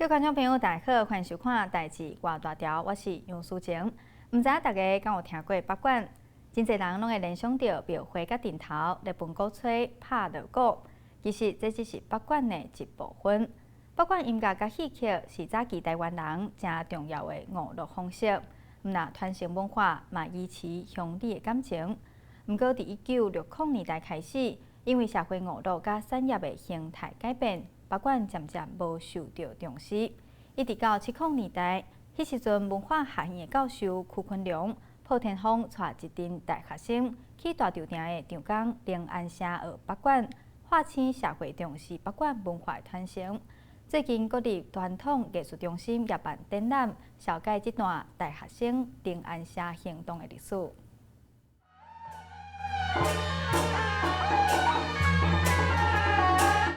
位观众朋友，大家好，欢迎收看《代志外大条》，我是杨淑晴。唔知大家敢有听过北管？真侪人拢会联想到庙会甲顶头咧分鼓吹、拍锣鼓，其实这只是北管的一部分。北管音乐甲戏曲是早期台湾人真重要的娱乐方式，唔那传承文化嘛维持乡里的感情。不过，伫1960年代开始，因为社会娱乐甲产业的形态改变，北管渐渐无受到重视。一直到70年代，迄时阵文化学院的教授屈坤良、破天荒带一群大学生去大稻埕的长江灵安社学北管，划清社会重视北管文化的传承。最近，国立传统艺术中心也办展览，绍介这段大学生灵安社行动的历史。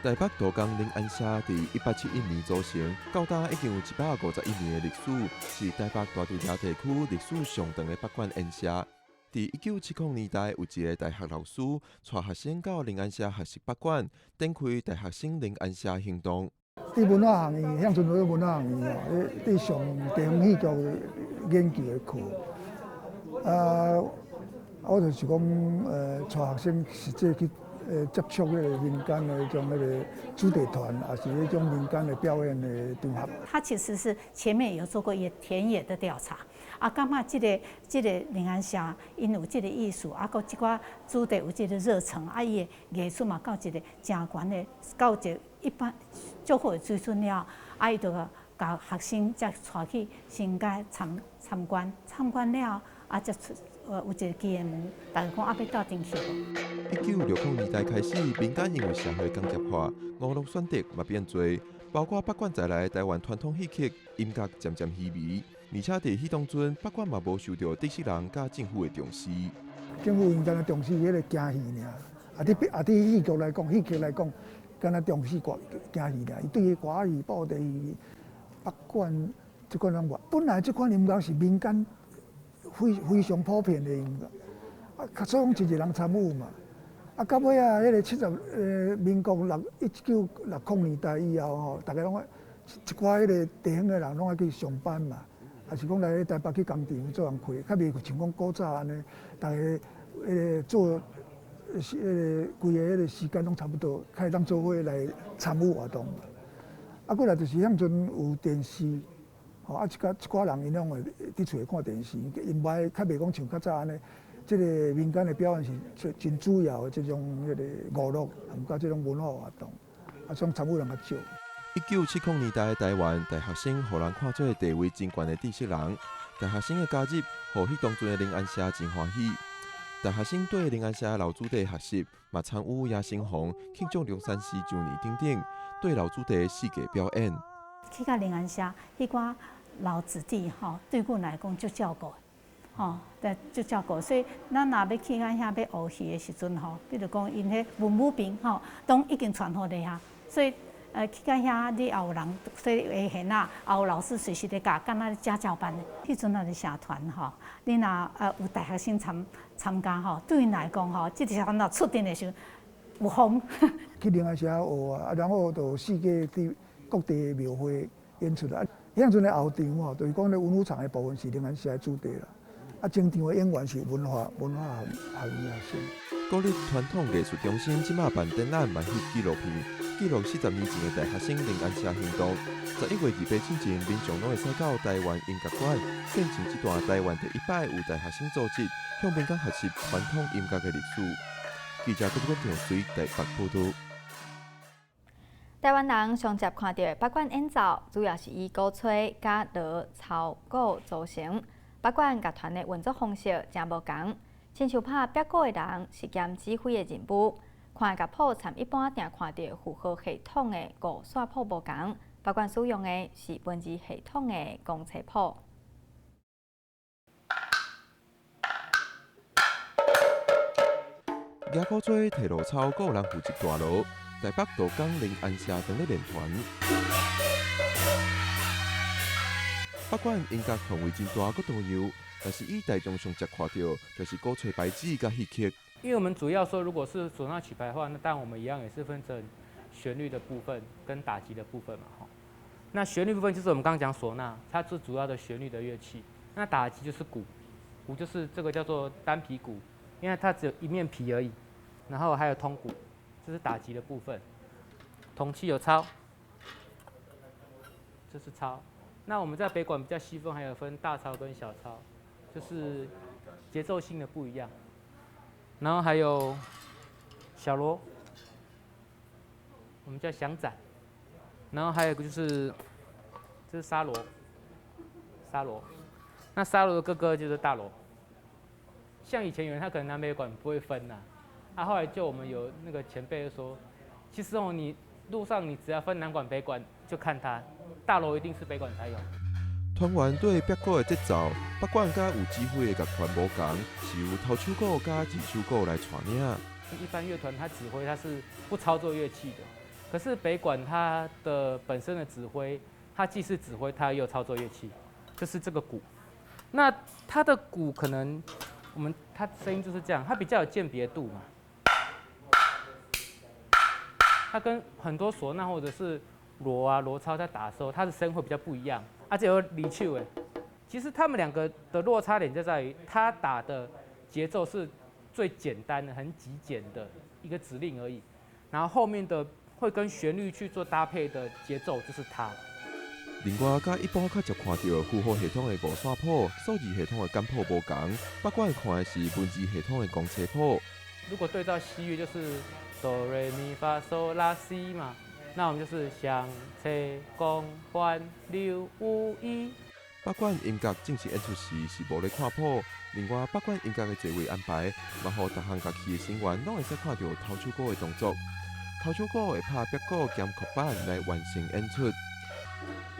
台北杜江灵安社伫1871年组成，到今已经有151年的历史，是台北大稻埕地区历史上长的北管烟社。伫1970年代，有一个大学老师带学生到灵安社学习北管，展开大学生灵安社行动。伫文化行业，向阵在文化行业哦，伫上地方戏剧研究的课。我就是讲，带学生实际去接触迄个民间的种那个主题团，也是迄种民间的表演的场合。他其实是前面有做过田野的调查，感觉这个灵安社因有这个艺术，佮即寡主题有这个热忱，伊的艺术嘛到一个正悬的，到一个一般足好的水准了，伊就甲学生才带去新街参观了，才出。有一个机会问，大家讲要斗阵去无？1960年代开始，民间因为社会工业化，娱乐选择嘛变多，包括北管在内台湾传统戏曲音乐渐渐稀微，而且伫迄当阵，北管嘛无受到知识人甲政府的重视。政府因敢若重视迄个京戏尔，伫戏剧来讲，敢若重视京戏尔。伊对于歌戏、布袋戏、北管即款人话，本来即款音乐是民间。非常普遍的音乐，所以讲真侪人参与嘛。到尾啊，迄个民国1960年代以后吼，大家拢一寡迄个地方的人拢爱去上班嘛，也是讲来台北去工厂做人开，较袂像讲古早安尼，大家做规个迄个时间拢差不多，开始当做伙来参与活动。过来就是向阵有电视。一寡人因拢会伫厝看电视，因袂较袂讲像较早安尼，即个民间的表演是真主要的即种迄个娱乐，含甲即种文化活动，种参与人较少。1970年代的台湾大学生，互人看做地位真悬的知识人，大学生的加入，互迄当阵的灵安社真欢喜。大学生对灵安社老主题学习，嘛参与野生红庆祝634周年等等，对老主题世界表演。去到灵安社，迄寡老子弟对阮来讲足照顾，足照顾。所以咱若要去咱遐要学戏的时阵比如讲因迄文武兵拢已经传互伫遐，所以去到遐你也有人，所以会现啊，也有老师随时咧教，敢若家教班。迄阵啊，社团你若有大学生参加对因来讲即个社团若出阵的时候有风。去灵安社学然后就世界各地庙会演出啦。迄阵的后场就是讲咧文武场的部分是灵安社的主题啦。前场的演员是文化学院学生。国立传统艺术中心即马办展览嘛翕纪录片，记录40年前的大学生灵安社行动。11月28日前，民众拢会使到台湾音乐馆，见证这段台湾第一摆有大学生组织向民间学习传统音乐的历史。记者郭国强随台北报道。台湾人上接看到北管演奏，主要是以鼓吹、甲锣、操鼓组成。北管乐团的运作方式真无同，亲像拍白鼓的人是兼指挥的任务。看乐谱参一般定看到符合系统的五线谱无同，北管使用的是文字系统的公车谱。举鼓吹、提锣操，各人负责大锣。台北杜江灵安社等咧练团，北管音乐范围真大，佮多样，但是以大众上接看到，就是鼓吹白纸甲戏曲。因为我们主要说，如果是唢呐曲牌的话，那当然我们一样也是分成旋律的部分跟打击的部分嘛，那旋律部分就是我们刚刚讲唢呐，它是主要的旋律的乐器。那打击就是鼓，鼓就是这个叫做单皮鼓，因为它只有一面皮而已。然后还有通鼓，这是打击的部分。铜器有抄，这是抄。那我们在北管比较细分，还有分大抄跟小抄，就是节奏性的不一样。然后还有小锣，我们叫响展。然后还有一个就是这是沙锣，沙锣。那沙锣的哥哥就是大锣。像以前有人他可能南北管不会分呐、后来就我们有那个前辈就说，其实哦你路上你只要分南管北管就看它，大锣一定是北管才有。团员对别鼓的节奏，北管甲有指挥的乐团无同，是由头手鼓甲二手鼓来带领。一般乐团它指挥它是不操作乐器的，可是北管它的本身的指挥，它既是指挥，它又操作乐器，就是这个鼓。那它的鼓可能它声音就是这样，它比较有鉴别度嘛。它跟很多唢呐或者是锣啊、锣抄在打的时候，它的声音会比较不一样，而且有离手哎。其实他们两个的落差点就在于，他打的节奏是最简单的、很极简的一个指令而已，然后后面的会跟旋律去做搭配的节奏就是他。另外，甲一般较常看到符号系统的五线谱、数字系统的简谱无同，北管看的是文字系统的公车谱。如果对照西乐就是哆来咪发嗦拉西嘛，那我们就是响、切、公、欢、六、五、一。北管音乐正式演出时是无咧看谱，另外北管音乐的座位安排，嘛互各项乐器的成员拢会使看到头手鼓的动作。头手鼓会拍别鼓兼曲板来完成演出。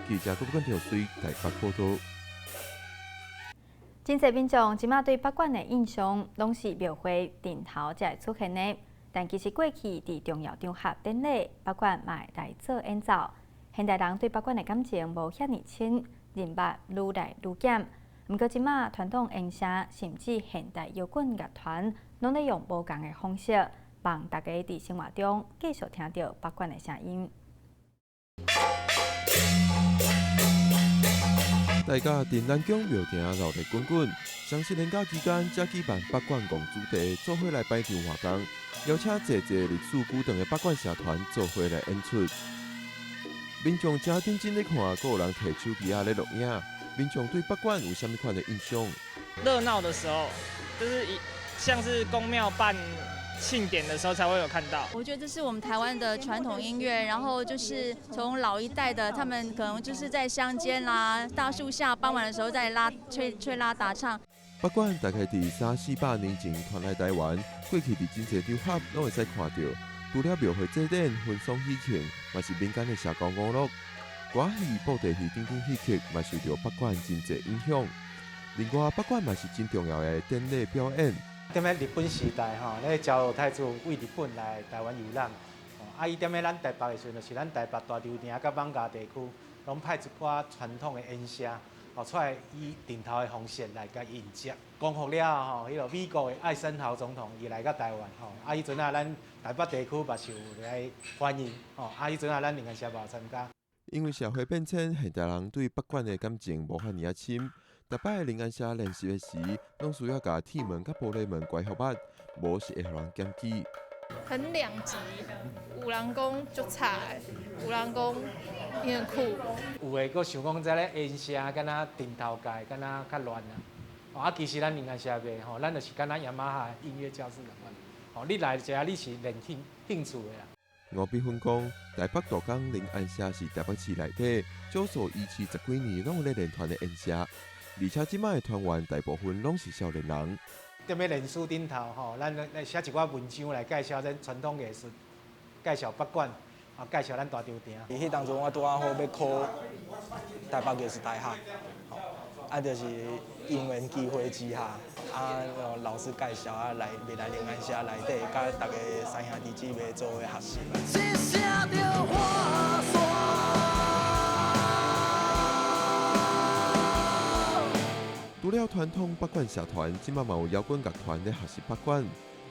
记者郭冠条随台北报道。真侪民众即马对北管的印象，拢是庙会顶头才会出现的。但其实过去伫重要场合典礼，北管嘛会来做演奏。现代人对北管的感情无遐尼深，人脉愈来愈减。毋过即马传统音社甚至现代摇滚乐团，拢咧用无同的方式，帮大家伫生活中继续听到北管的声音。大家伫南宫庙埕闹热滚滚，双十连假期间才举办北管共主题，做伙来摆场活动，邀请侪历史久长的北管社团做伙来演出。民众真认真咧看，阁有人摕手机咧录影。民众对北管有啥物款的印象？热闹的时候，就是像是公庙办庆典的时候才会有看到。我觉得这是我们台湾的传统音乐，然后就是从老一代的，他们可能就是在乡间啦、大树下，傍晚的时候在吹拉打唱。北管大概伫300-400年前传来台湾，过去伫真侪场合拢会使看到。除了庙会祭典、婚丧喜庆，嘛是民间的社交娱乐。歌戏、布袋戏等等戏曲，嘛受到北管真侪影响。另外，北管嘛是真重要的典礼表演。踮咧日本时代吼，咧招罗太子为日本来台湾游览，伊踮咧咱台北的时阵，就是咱台北大稻埕甲艋舺地区，拢派一寡传统的演社，出来以顶头的方式来甲迎接。光复了吼，迄个美国的艾森豪总统伊来到台湾吼，迄阵啊，咱台北地区嘛受来欢迎吼，迄阵啊，咱灵安社嘛参加。因为社会变迁，现代人对北管的感情无遐尔深。台北的灵安社练习的时，拢需要甲铁门甲玻璃门关好捌，无是会互人检举。很两极，有人讲足差的，有人讲伊很酷。有诶，佫想讲在咧演社，敢若顶头界，敢若较乱啊。其实咱灵安社袂吼，咱就是敢若雅马哈音乐教室咁款。吼，你来这你是练兴趣的啦。吴碧芬讲，台北大港灵安社是台北市内底少数维持10几年拢有咧练团的演社，而且即摆的团员大部分拢是少年人。踮咧脸书顶头吼，咱来写一寡文章来介绍咱传统艺术，介绍北管，介绍咱大稻埕。迄当中我拄好要考台北艺术大学，就是因缘机会之下，老师介绍来未来灵安社内底，甲大家三兄弟姊妹做伙学习。除了传统北管社团，即马嘛有摇滚乐团咧学习北管。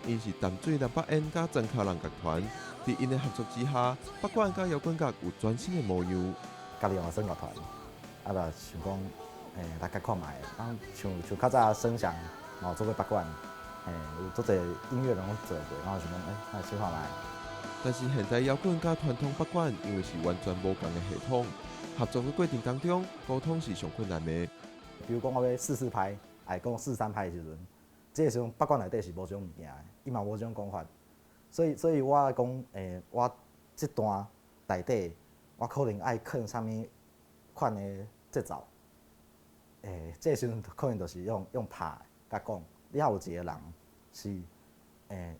因是淡水南北演甲曾卡人乐团，伫因的合作之下，北管甲摇滚乐有全新的模样。家己用的声乐团，啊，就想讲来甲看卖，像较早声响做过北管，有做侪音乐人拢做过，然后想讲来小看卖。但是现代摇滚甲传统北管因为是完全无同的系统，合作的过程当中，沟通是上困难的。比如讲我要4/4拍，还讲4/3拍的时阵，这个时阵北管内底是无这种物件的，伊嘛无这种讲法，所以我讲我这段内底，我可能爱放啥物款的节奏，这个时阵可能就是用拍甲讲，你还有一个人是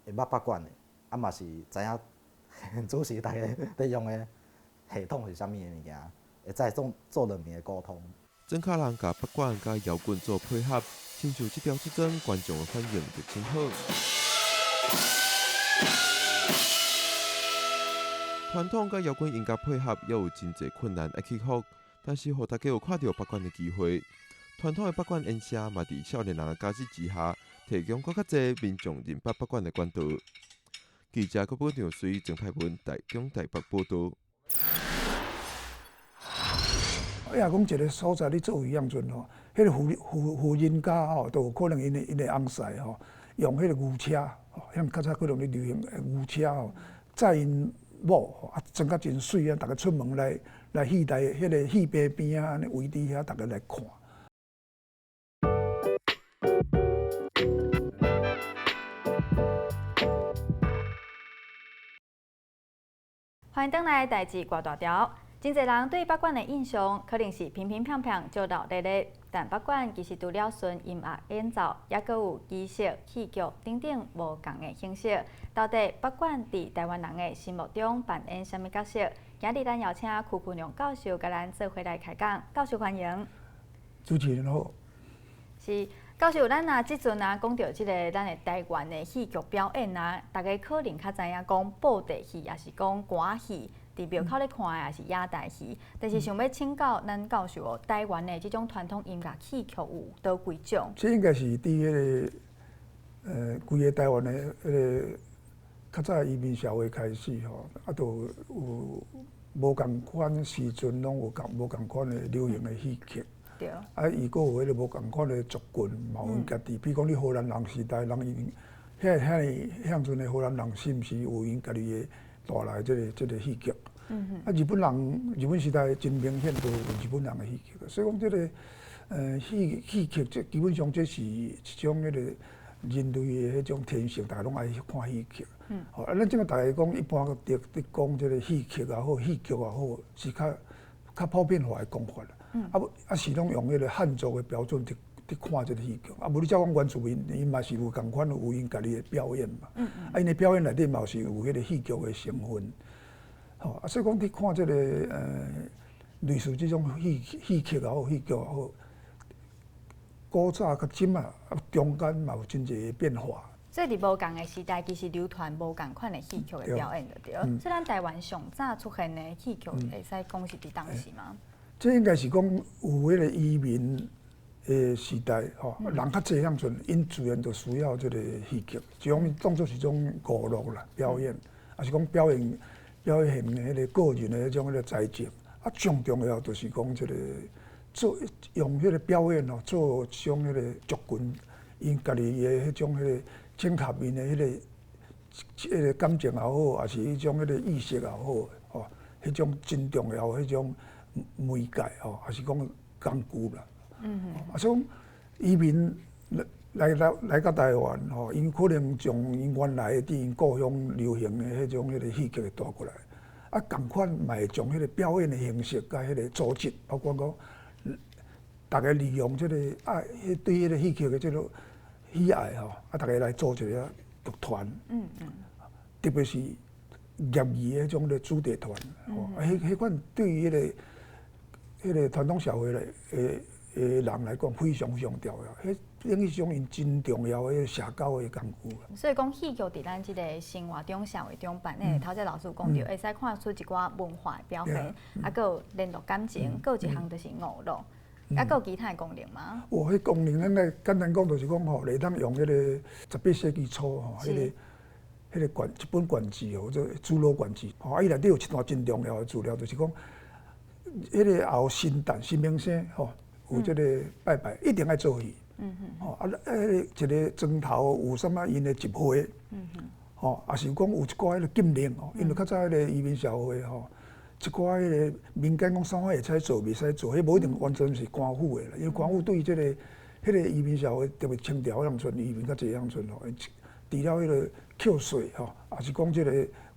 会捌北管的，啊嘛是知影主持大家在用的系统是啥物的物件，会再做两面的沟通。真卡人甲北管甲摇滚做配合，亲像这条出征，观众的反应就真好。传统甲摇滚音乐配合也有真侪困难要克服，但是互大家有看到北管的机会。传统的北管演社嘛，伫少年人的加持之下，提供更较侪民众认捌北管的管道。记者郭宝良随郑派文台中台北报道。也讲一个所在你做一样阵吼，迄个妇人家吼，都有可能因的翁婿吼，用迄个牛车吼，像较早可能咧流行牛车吼，载因某吼，啊装甲真水啊，逐个出门来戏台迄个戏棚边啊，安尼围伫遐，逐个来看。欢迎登来代志挂大条。真侪人对北管的印象可能是平平平平、照老咧咧，但北管其实除了纯音乐演奏，也佫有仪式、戏剧等等无同的形式。到底北管伫台湾人的心目中扮演什么角色？今日咱邀请曲坤良教授甲咱做伙来开讲。教授欢迎。主持人好。是。教授，咱即阵讲到即个咱的台湾的戏剧表演大家可能较知影讲布袋戏，也是讲歌戏，伫庙口咧看的也是野台戏。但是想要请教咱教授哦，台湾的即种传统音乐戏剧有倒几种？这应该是伫迄个规个台湾的迄个较早移民社会开始吼，啊，都有无共款时阵，拢有无共款的流行的戏剧。啊，伊阁有迄个无共款的族群，嘛有因家己，比如讲你荷兰人时代，人因遐阵的荷兰人是毋是有因家己的带来即个戏剧？啊，日本时代真明显都有日本人的戏剧，所以讲即个戏剧这基本上这是一种迄个人类的迄种天性，大家拢爱看戏剧。吼，啊，咱即个大家讲一般伫讲即个戏剧也好，戏剧也好，是较普遍化的讲法啦。啊是拢用迄个汉族的标准伫看即个戏剧，啊无你照讲原住民，因嘛是有共款有因家己的表演嘛，啊因的表演内底嘛是有迄个戏剧的成分，吼啊所以讲伫看即个类似即种戏剧也好，戏剧也好，古早甲今啊中间嘛有真侪变化。所以伫无共的时代，其实流传无共款的戏剧的表演就对。所以咱台湾上早出现的戏剧，会使讲是伫当时吗？这应该是讲有迄个移民的时代，吼，人较济样阵，因自然就需要这个戏剧，就讲当作是种娱乐啦，表演，也是讲表现迄个个人的迄种迄个才情。啊，上重要就是讲这个做用迄个表演哦，做一种迄个族群，因家己的迄种迄个整合面的迄个感情也好，还是迄种迄个意识也好，吼，迄种真重要迄种。媒介吼，还是讲工具啦。啊，所以讲移民来到台湾吼，因可能将因原来伫因故乡流行的迄种迄个戏剧带过来，啊，共款嘛会将迄个表演的形式甲迄个组织，包括讲大家利用即个爱对迄个戏剧的即个喜爱吼，啊，大家来做一个剧团。特别是业余的迄种咧主题团，吼，啊，迄款对于迄个传统社会的人来讲非常重要，迄等于是种因真重要的社交的工具。所以讲戏剧伫咱即个生活中、社会中扮演，头先老师讲到，会使看出一寡文化的表现，啊，佮有联络感情，佮有一项就是娱乐，啊，佮有其他的功能吗？有迄功能，咱来简单讲就是讲吼，会当用迄个18世纪初吼，迄个一本传记吼，做《侏罗传记》吼，啊，伊内底有一段真重要的资料，就是讲。迄个后新诞新明星吼，有即个拜拜，一定爱做戏。吼一个庄头有啥物因的集会。吼，也是讲有一寡迄个禁令吼，因为较早迄个移民社会吼，一寡迄个民间讲啥物会使做，袂使做，迄无一定完全是官府的啦。因为官府对即个迄个移民社会，特别清朝乡村移民较济乡村吼，除了迄个扣税吼，也是讲即个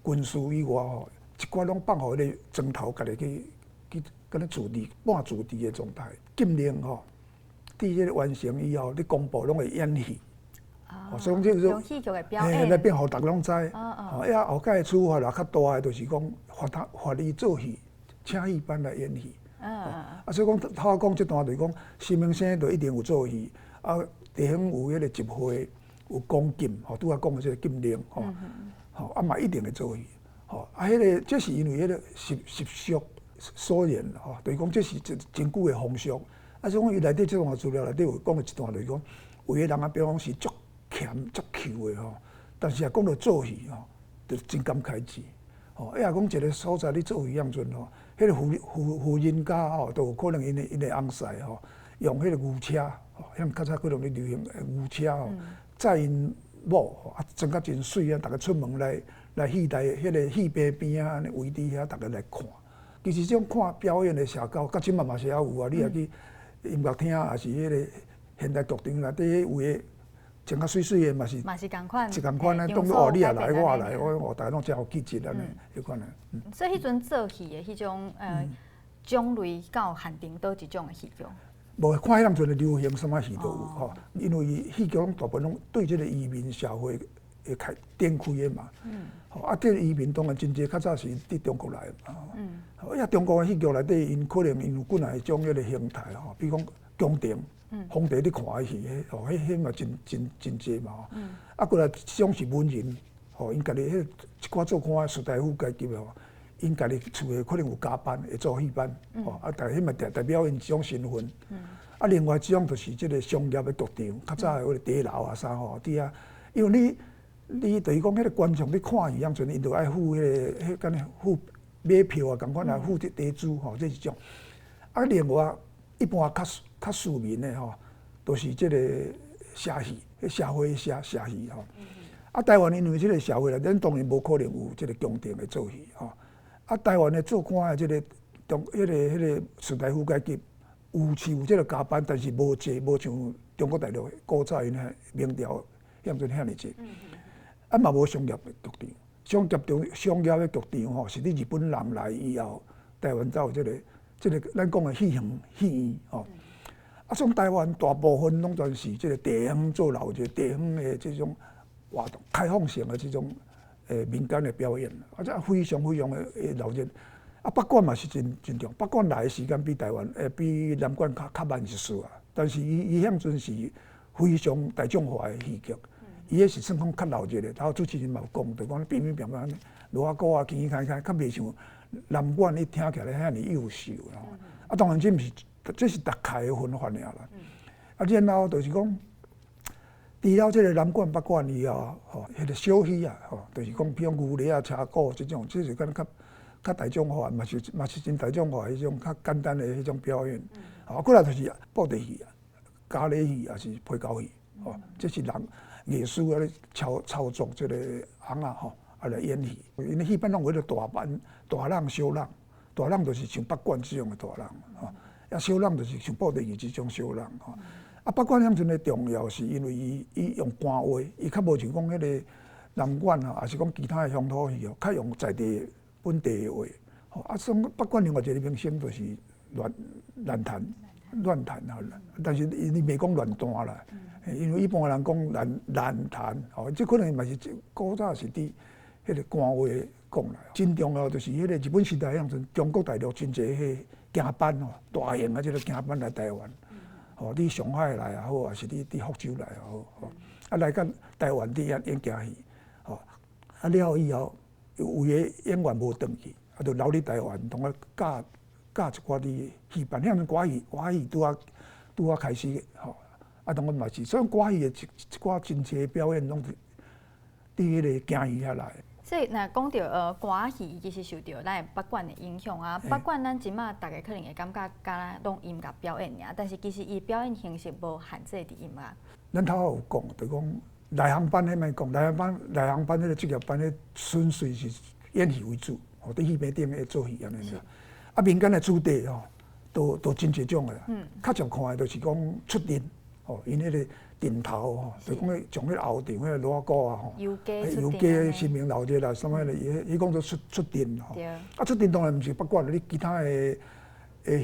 军事以外吼，一寡拢放互迄个庄头家己去敢若驻地半驻地的状态。禁令吼，伫迄个完成以后，你公布拢会演戏。所以用戏剧的表演，来变互大家拢知。遐后盖处罚啦，较大的就是讲罚你做戏，请戏班来演戏。所以讲头讲这段就是讲，新明星就一定有做戏，地方有迄个集会，有公禁，拄仔讲的这个禁令，嘛一定会做戏。迄个这是因为迄个习俗所言，就是讲这是真久的风俗。所以讲伊内底这段资料内底有讲的一段，就是讲有个人啊，比方是足欠足扣的吼，但是也讲到做戏吼，就真感慨志。也讲一个所在你做戏样阵吼，迄个富人家吼，都有可能因的翁婿吼，用迄个牛车，像较早可能咧流行牛车吼，载因某装甲真水啊，逐个出门来戏台迄个戏棚边啊，安尼围伫遐，逐个来看。其实这种看表演的社交，到即嘛嘛是还有啊，你也去音乐厅也是迄个现代剧场内底有诶。穿较水水的嘛是共款，是共款啊。当作你也来，我也来，我大家拢真有气质安尼，迄款诶。所以迄阵做戏的迄种种类，敢有限定倒一种的戏剧？无看迄阵的流行什么戏都有吼，因为戏剧大部分拢对即个移民社会会开展开的嘛。这个移民当然真济较早是伫中国来嘛。中国的戏剧内底，因可能因有几若种迄个形态吼，比如讲宫廷。皇帝你看的戏，迄嘛真济嘛吼。过来这种是文人，因家己迄一寡做官的士大夫阶级吼，因家己厝诶可能有加班，会做戏班，但迄嘛代表因一种身份。另外一种就是即个商业的剧场，较早诶迄个茶楼啊啥吼，伫遐，因为你等于讲迄个观众咧看戏样阵，因就爱付迄敢若付买票啊，共款来付地主吼，这一种。另外一般较市民的吼，都是即个社戏，社会社戏吼。台湾因为即个社会内，咱当然无可能有即个宫廷的做戏吼。台湾的做官的即个迄个士大夫阶级，有即个加班，但是无济，无像中国大陆古早因遐明朝遐阵遐尼济。嘛无商业的剧场，商业的剧场吼，是伫日本人来以后，台湾才有即个咱讲的戏院吼。从台湾大部分拢全是即个地方做老者，地方的这种活动、开放性的这种民间的表演，这非常的老热。北管嘛是真重，北管来的时间比台湾比南管较慢一丝啊。但是伊迄阵是非常大众化的戏剧，伊迄是算讲较老热的。然后主持人嘛有讲，就讲平平安安，锣啊鼓啊，轻轻开，较袂像南管伊听起来遐尼优秀啦。当然这毋是。这是大概的分法尔啦。然后就是讲，除了这个南管、北管以后，迄个小戏啊，就是讲比如牛犁啊、车鼓这种，这是敢较大众化，嘛是真大众化迄种较简单的迄种表演。过来就是布袋戏啊、咖喱戏也是配角戏，这是人艺术啊咧操作这个行啊，来演戏。因为戏班拢有迄个大班、大人、小人，大人就是像北管这种的大人，小人就是像布袋戏这种小人吼。北管乡村的重要是因为伊用官话，伊较无像讲迄个南管也是讲其他的乡土戏较用在地本地的话。所以北管另外一个明星就是乱弹但是伊袂讲乱弹啦，因为一般人讲乱弹，这可能嘛是古早是伫迄个官话讲啦。真重要就是迄个日本时代乡村，中国大陆真侪迄行班大型啊，即个行班来台湾，你上海来也好，还是你福州来也好，来到台湾伫演行戏，了后以后，有个演员无转去，就留伫台湾，同我教一寡啲戏班，像歌戏拄啊开始同我嘛是，所以歌戏的一寡真济表演拢伫迄个行戏遐来。所以若讲到歌戏，其实受到咱北管的影响啊。北管咱即马大家可能会感觉敢拢音乐表演尔，但是其实伊表演形式无限制伫音乐。咱头有讲，就讲内行班迄卖讲，内行班迄个职业班迄纯粹是演戏为主，吼，伫戏棚顶会做戏安尼尔。啊，民间的主题吼，都真侪种个啦。较常看的就是讲出阵，吼，因迄个顶头吼，就讲迄从迄后场迄个锣鼓啊吼，游街新明老街啦，什么的，伊讲做出阵吼。啊，出阵当然毋是不管你其他的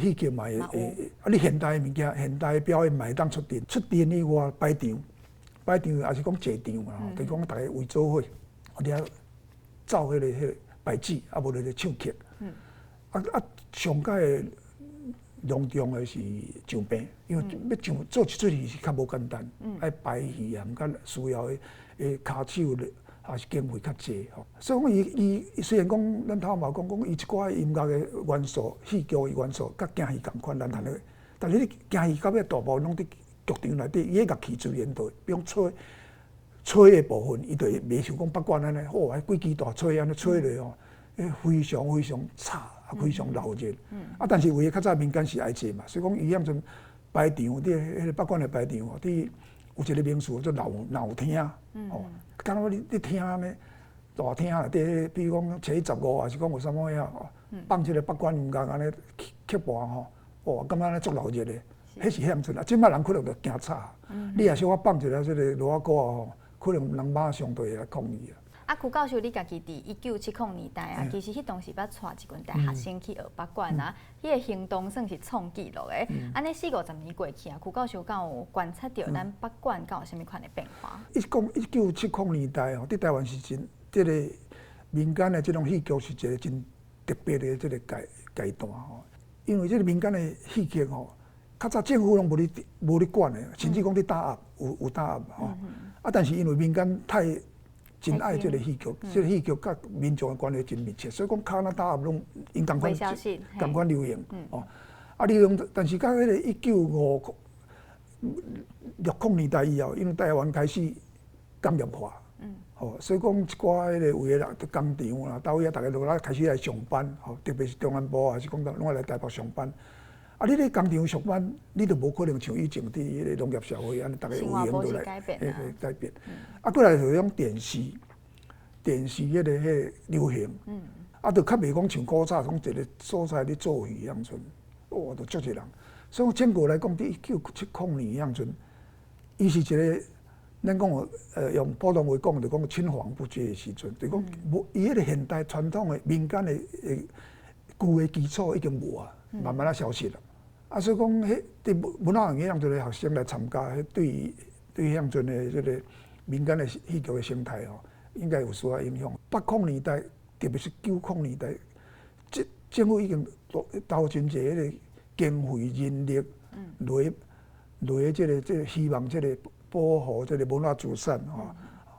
戏剧嘛会，啊，你现代物件、现代表演嘛会当出阵。出阵以外摆场也是讲坐场嘛吼，就是讲大家围做伙，你啊走迄个摆子，啊无就是唱曲。啊，上届的隆重的是上病，因为要上做一出戏是较无简单，爱排戏啊，毋甲需要的骹手也是经费较济吼。所以讲伊虽然讲咱头嘛讲伊一寡音乐的元素、戏剧的元素，甲京戏共款咱谈咧，但是你京戏到尾大部分拢伫剧场内底，伊个乐器资源都比如吹的部分，伊就袂像讲北管安尼，哇，几支大吹安尼吹落吼，非常吵。非常闹热，啊！但是为较早民间是爱坐嘛，所以讲伊迄阵排场，伫迄个北管的排场吼，伫有一个名词叫闹厅，哦，敢若你厅呢，大厅内底，比如讲初一15，还是讲有啥物呀，放一个北管音乐安尼曲盘吼，哇，感觉安尼足闹热的，迄是迄阵啊！即摆人可能就惊吵，你若小可放一个即个锣鼓吼，可能人马上就会来抗议啊。啊，曲教授，你家己伫1970年代啊，其实迄当时捌带一群大学生去学北管啊，迄个行动算是创纪录的。安尼40-50年过去啊，曲教授敢有观察到咱北管敢有啥物款的变化？伊讲1970年代吼，伫台湾是真，即个民间的即种戏剧是一个真特别的即个阶段吼。因为即个民间的戏剧吼，较早政府拢无咧管的，甚至讲咧打压，有打压吼。啊，但是因为民间太真爱这个戏剧，这个戏剧甲民众的关系真密切，所以讲较那打压拢因共款流行，哦，啊流行，但是到迄个1960年代以后，因为台湾开始工业化，哦，所以讲一寡迄个有个人伫工厂啦，到遐大家都来开始来上班，吼，特别是中南部还是讲拢来台北上班。啊！你咧工厂上班，你就无可能像以前伫迄个农业社会安尼，大家有闲都来改变。啊，过来就种电视迄个流行，啊，就较袂讲像古早讲一个所在咧做戏迄阵，哇，就足侪人。所以整个来讲，伫1970年迄阵，伊是一个咱讲用普通话讲，就讲青黄不接的时阵，就讲无伊迄个现代传统的民间的旧的基础已经无啊，慢慢啊消失了。啊，所以讲，迄伫文化园迄阵的学生来参加，迄对迄阵的即个民间的戏剧的生态吼，应该有受到影响。80年代，特别是90年代，政府已经投真侪迄个经费、人力落即个希望即个保护即个文化资产吼，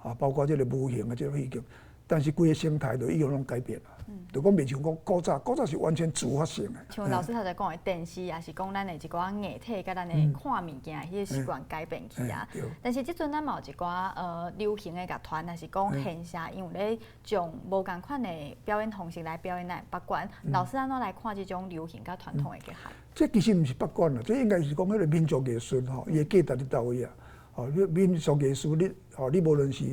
啊，包括即个无形的即个戏剧，但是规个生态就已经拢改变了。就讲袂像讲古早是完全自发性的。像老师头才讲的电视，也是讲咱的一寡艺体，甲咱的看物件，迄个习惯改变去啊。但是即阵咱嘛有一寡流行的乐团，也是讲现社，因为咧从无共款的表演方式来表演咱北管。老师安怎来看即种流行甲传统的结合？这其实毋是北管啦，这应该是讲迄个民族艺术吼，伊的价值伫倒位啊？哦，民族艺术你无论是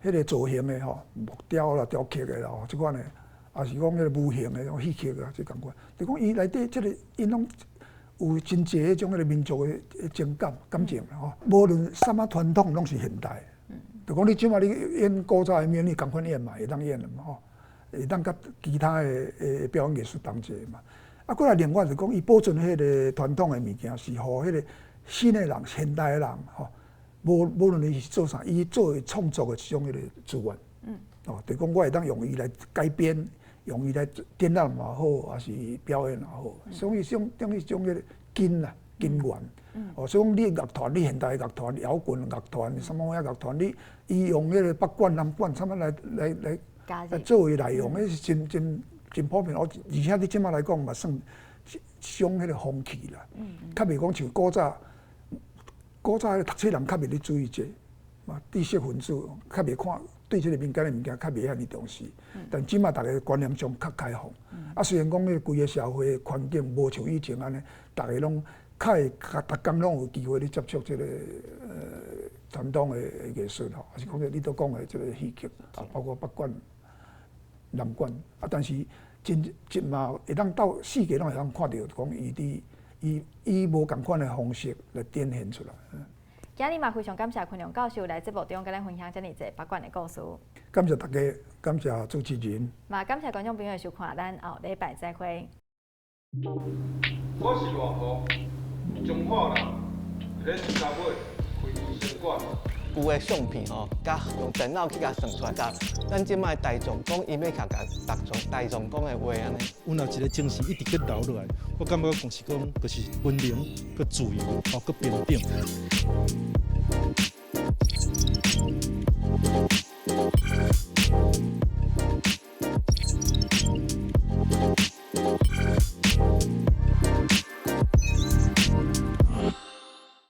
迄个造型的吼，木雕啦、雕刻的啦，即款的。也是讲迄个无形的种戏曲啊，即共款。就讲伊内底即个，因拢有真侪迄种迄个民族的情感情吼。无论什么传统，拢是现代。就讲你即马你演古早的面，你共款演嘛，会当演的嘛吼，会当甲其他的表演艺术同齐嘛。啊，过来另外就讲，伊保存迄个传统的物件，是互迄个新的人、现代的人吼，无论伊是做啥，伊作为创作的一种迄个资源。哦，就讲我会当用伊来改编。用伊来展览嘛好，还是表演也好，所以等于一种迄个根源。哦，所以讲你乐团，你现代乐团、摇滚乐团、什么乐团，伊用迄个北管、南管，什么来作为内容，迄是真普遍。而且你即马来讲嘛，算一种迄个风气啦。较袂讲像古早迄个读册人较袂咧注意这，嘛知识分子较袂看对这个民间的物件较袂遐尼重视。但即马大家观念上较开放。啊，虽然讲迄规个社会环境无像以前安尼，大家拢较会逐工拢有机会去接触这个传统的艺术吼，还是讲你都讲的这个戏剧啊，包括北管、南管啊，但是真嘛会当到世界拢会当看到，讲以无共款的方式来展现出来。今日嘛非常感谢昆良教授来节目中跟咱分享这么多北管的故事。感谢大家，感谢主持人。嘛感谢观众朋友的收看，咱后礼拜再会。我是外婆，中华人，咧市头尾开医生馆。旧的相片吼，甲用电脑去甲算出来，甲咱即摆大众讲伊要甲大众讲的话安尼。阮若一个精神一直去留落来，我感觉讲是讲，就是文明、佮自由、佮平等。